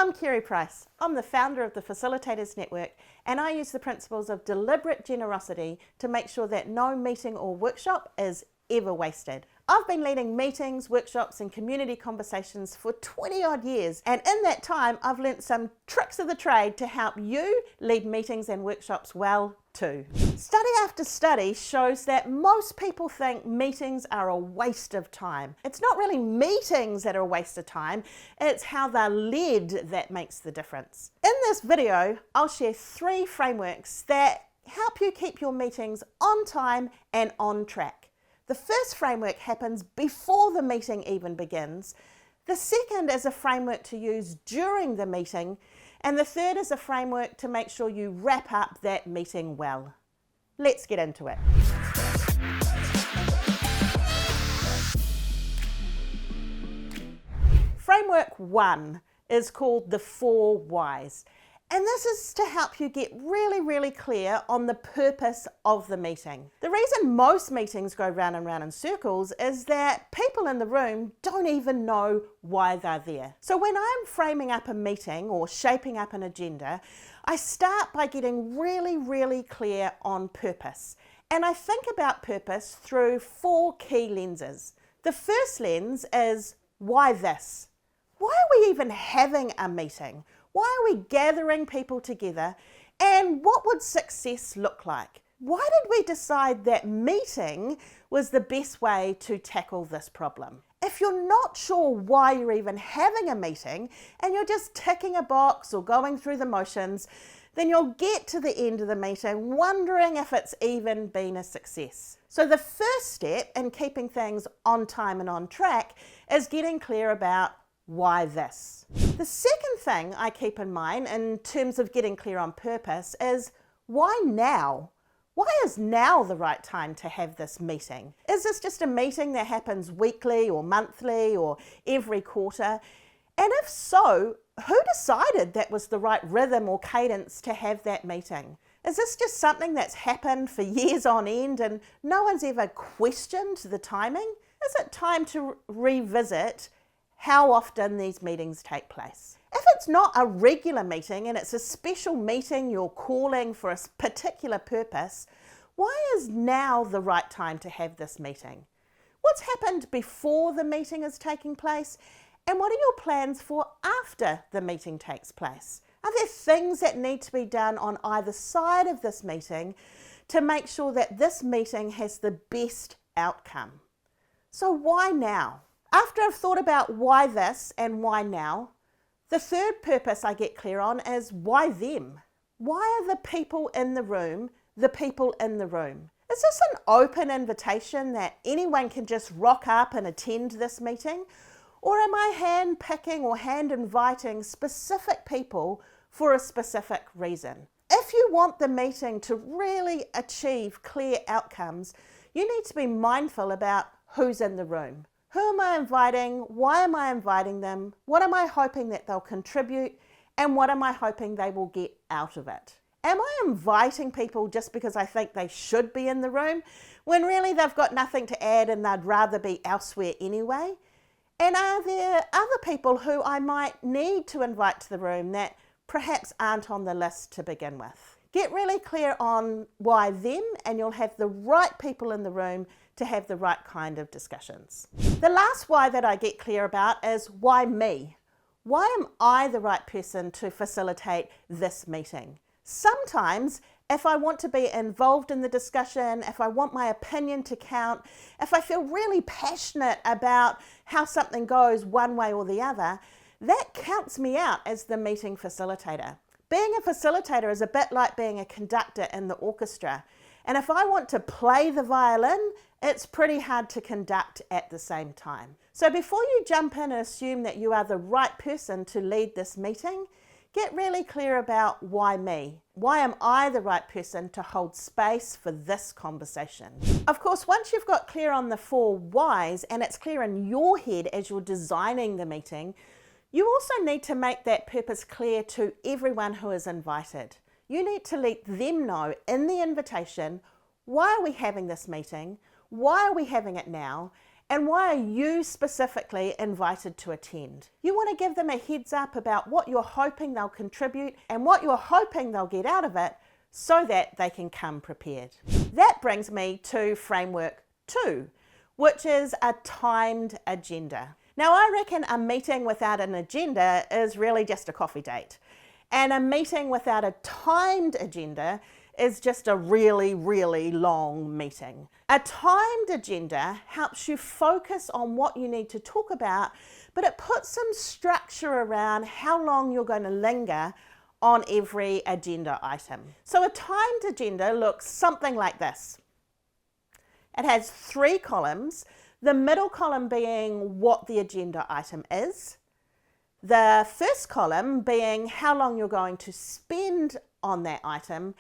I'm Kerry Price. I'm the founder of the Facilitators Network, and I use the principles of deliberate generosity to make sure that no meeting or workshop is ever wasted. I've been leading meetings, workshops and community conversations for 20 odd years, and in that time I've learnt some tricks of the trade to help you lead meetings and workshops well too. Study after study shows that most people think meetings are a waste of time. It's not really meetings that are a waste of time, it's how they're led that makes the difference. In this video, I'll share 3 frameworks that help you keep your meetings on time and on track. The first framework happens before the meeting even begins. The second is a framework to use during the meeting. And the third is a framework to make sure you wrap up that meeting well. Let's get into it. Framework 1 is called the 4 whys. And this is to help you get really clear on the purpose of the meeting. The reason most meetings go round and round in circles is that people in the room don't even know why they're there. So when I'm framing up a meeting or shaping up an agenda, I start by getting really clear on purpose. And I think about purpose through 4 key lenses. The first lens is, why this? Why are we even having a meeting? Why are we gathering people together, and what would success look like? Why did we decide that meeting was the best way to tackle this problem? If you're not sure why you're even having a meeting and you're just ticking a box or going through the motions, then you'll get to the end of the meeting wondering if it's even been a success. So the first step in keeping things on time and on track is getting clear about why this. The second thing I keep in mind in terms of getting clear on purpose is, why now? Why is now the right time to have this meeting? Is this just a meeting that happens weekly or monthly or every quarter? And if so, who decided that was the right rhythm or cadence to have that meeting? Is this just something that's happened for years on end and no one's ever questioned the timing? Is it time to revisit how often these meetings take place? If it's not a regular meeting and it's a special meeting you're calling for a particular purpose, why is now the right time to have this meeting? What's happened before the meeting is taking place? And what are your plans for after the meeting takes place? Are there things that need to be done on either side of this meeting to make sure that this meeting has the best outcome? So why now? After I've thought about why this and why now, the third purpose I get clear on is, why them? Why are the people in the room the people in the room? Is this an open invitation that anyone can just rock up and attend this meeting? Or am I hand-picking or hand-inviting specific people for a specific reason? If you want the meeting to really achieve clear outcomes, you need to be mindful about who's in the room. Who am I inviting? Why am I inviting them? What am I hoping that they'll contribute? And what am I hoping they will get out of it? Am I inviting people just because I think they should be in the room, when really they've got nothing to add and they'd rather be elsewhere anyway? And are there other people who I might need to invite to the room that perhaps aren't on the list to begin with? Get really clear on why them, and you'll have the right people in the room to have the right kind of discussions. The last why that I get clear about is, why me? Why am I the right person to facilitate this meeting? Sometimes, if I want to be involved in the discussion, if I want my opinion to count, if I feel really passionate about how something goes one way or the other, that counts me out as the meeting facilitator. Being a facilitator is a bit like being a conductor in the orchestra. And if I want to play the violin, it's pretty hard to conduct at the same time. So before you jump in and assume that you are the right person to lead this meeting, get really clear about, why me? Why am I the right person to hold space for this conversation? Of course, once you've got clear on the 4 whys and it's clear in your head as you're designing the meeting, you also need to make that purpose clear to everyone who is invited. You need to let them know in the invitation, why are we having this meeting? Why are we having it now? and why are you specifically invited to attend. You want to give them a heads up about what you're hoping they'll contribute and what you're hoping they'll get out of it so that they can come prepared. That brings me to framework 2, which is a timed agenda. Now, I reckon a meeting without an agenda is really just a coffee date, and a meeting without a timed agenda is just a really, really long meeting. A timed agenda helps you focus on what you need to talk about, but it puts some structure around how long you're going to linger on every agenda item. So a timed agenda looks something like this. It has 3 columns, the middle column being what the agenda item is, the first column being how long you're going to spend on that item,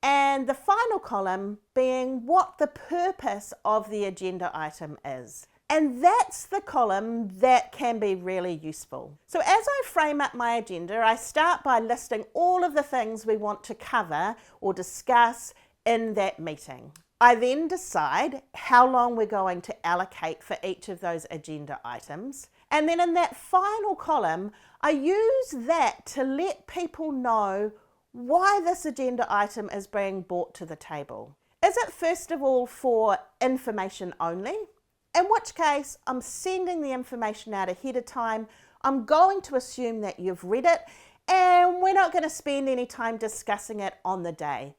and the final column being what the purpose of the agenda item is. And that's the column that can be really useful. So as I frame up my agenda, I start by listing all of the things we want to cover or discuss in that meeting. I then decide how long we're going to allocate for each of those agenda items. And then in that final column, I use that to let people know why this agenda item is being brought to the table. Is it first of all for information only? In which case, I'm sending the information out ahead of time. I'm going to assume that you've read it, and we're not going to spend any time discussing it on the day.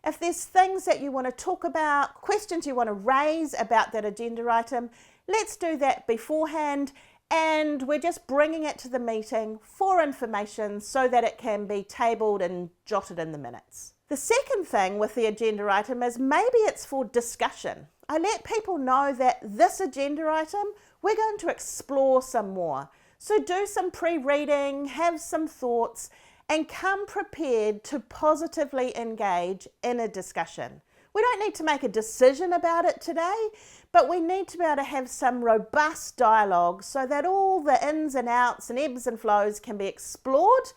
If there's things that you want to talk about, questions you want to raise about that agenda item, let's do that beforehand, and we're just bringing it to the meeting for information so that it can be tabled and jotted in the minutes. The second thing with the agenda item is maybe it's for discussion. I let people know that this agenda item, we're going to explore some more. So do some pre-reading, have some thoughts, and come prepared to positively engage in a discussion. We don't need to make a decision about it today, but we need to be able to have some robust dialogue so that all the ins and outs and ebbs and flows can be explored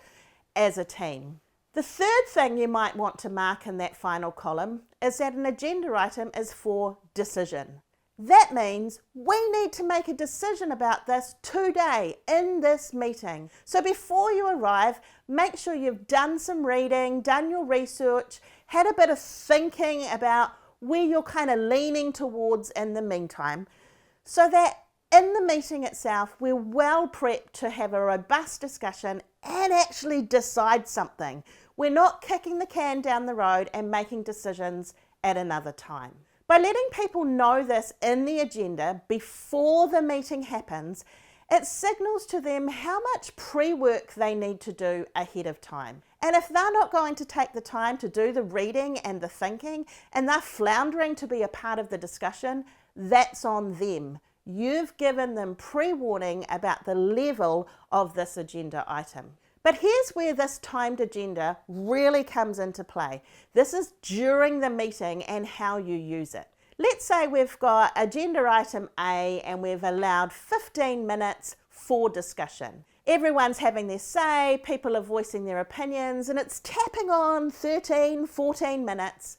as a team. The third thing you might want to mark in that final column is that an agenda item is for decision. That means we need to make a decision about this today in this meeting. So before you arrive, make sure you've done some reading, done your research, had a bit of thinking about where you're kind of leaning towards in the meantime, so that in the meeting itself, we're well prepped to have a robust discussion and actually decide something. We're not kicking the can down the road and making decisions at another time. By letting people know this in the agenda before the meeting happens, it signals to them how much pre-work they need to do ahead of time. And if they're not going to take the time to do the reading and the thinking, and they're floundering to be a part of the discussion, that's on them. You've given them pre-warning about the level of this agenda item. But here's where this timed agenda really comes into play. This is during the meeting and how you use it. Let's say we've got agenda item A and we've allowed 15 minutes for discussion. Everyone's having their say, people are voicing their opinions, and it's tapping on 13, 14 minutes.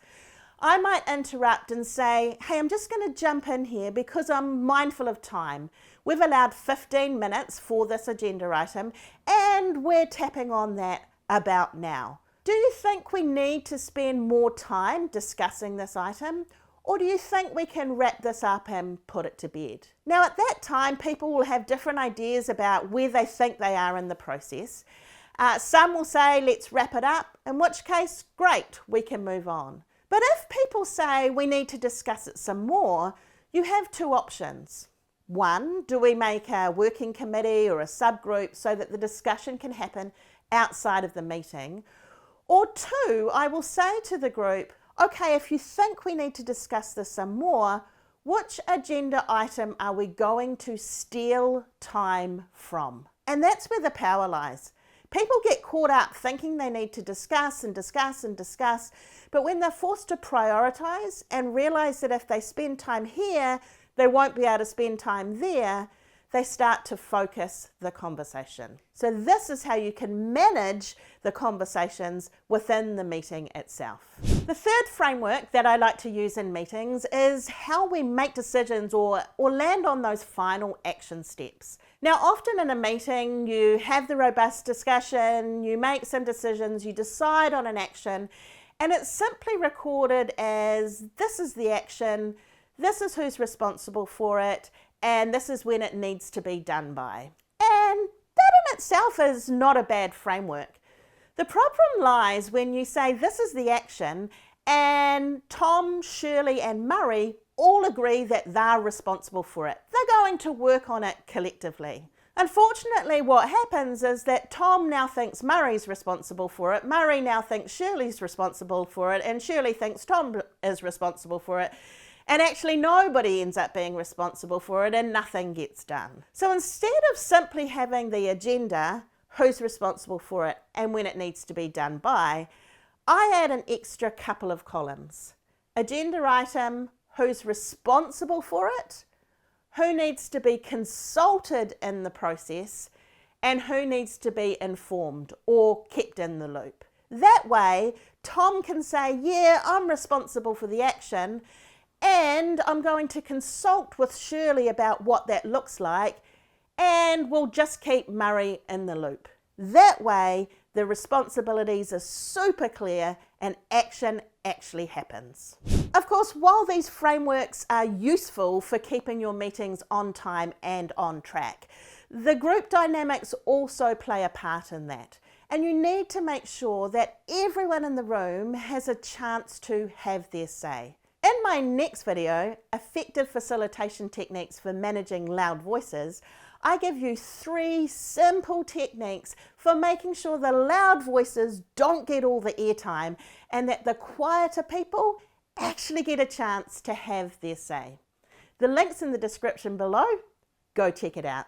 I might interrupt and say, hey, I'm just going to jump in here because I'm mindful of time. We've allowed 15 minutes for this agenda item and we're tapping on that about now. Do you think we need to spend more time discussing this item, or do you think we can wrap this up and put it to bed? Now at that time, people will have different ideas about where they think they are in the process. Some will say, let's wrap it up, in which case, great, we can move on. But if people say we need to discuss it some more, you have 2 options. 1, do we make a working committee or a subgroup so that the discussion can happen outside of the meeting? Or 2, I will say to the group, okay, if you think we need to discuss this some more, which agenda item are we going to steal time from? And that's where the power lies. People get caught up thinking they need to discuss and discuss and discuss, but when they're forced to prioritize and realize that if they spend time here, they won't be able to spend time there, they start to focus the conversation. So this is how you can manage the conversations within the meeting itself. The third framework that I like to use in meetings is how we make decisions or land on those final action steps. Now, often in a meeting, you have the robust discussion, you make some decisions, you decide on an action, and it's simply recorded as this is the action, this is who's responsible for it, and this is when it needs to be done by. And that in itself is not a bad framework. The problem lies when you say this is the action and Tom, Shirley and Murray all agree that they're responsible for it. They're going to work on it collectively. Unfortunately, what happens is that Tom now thinks Murray's responsible for it, Murray now thinks Shirley's responsible for it, and Shirley thinks Tom is responsible for it. And actually nobody ends up being responsible for it and nothing gets done. So instead of simply having the agenda, who's responsible for it and when it needs to be done by, I add an extra couple of columns. Agenda item, who's responsible for it, who needs to be consulted in the process, and who needs to be informed or kept in the loop. That way, Tom can say, yeah, I'm responsible for the action, and I'm going to consult with Shirley about what that looks like, and we'll just keep Murray in the loop. That way, the responsibilities are super clear and action actually happens. Of course, while these frameworks are useful for keeping your meetings on time and on track, the group dynamics also play a part in that. And you need to make sure that everyone in the room has a chance to have their say. In my next video, Effective Facilitation Techniques for Managing Loud Voices, I give you 3 simple techniques for making sure the loud voices don't get all the airtime and that the quieter people actually get a chance to have their say. The link's in the description below. Go check it out.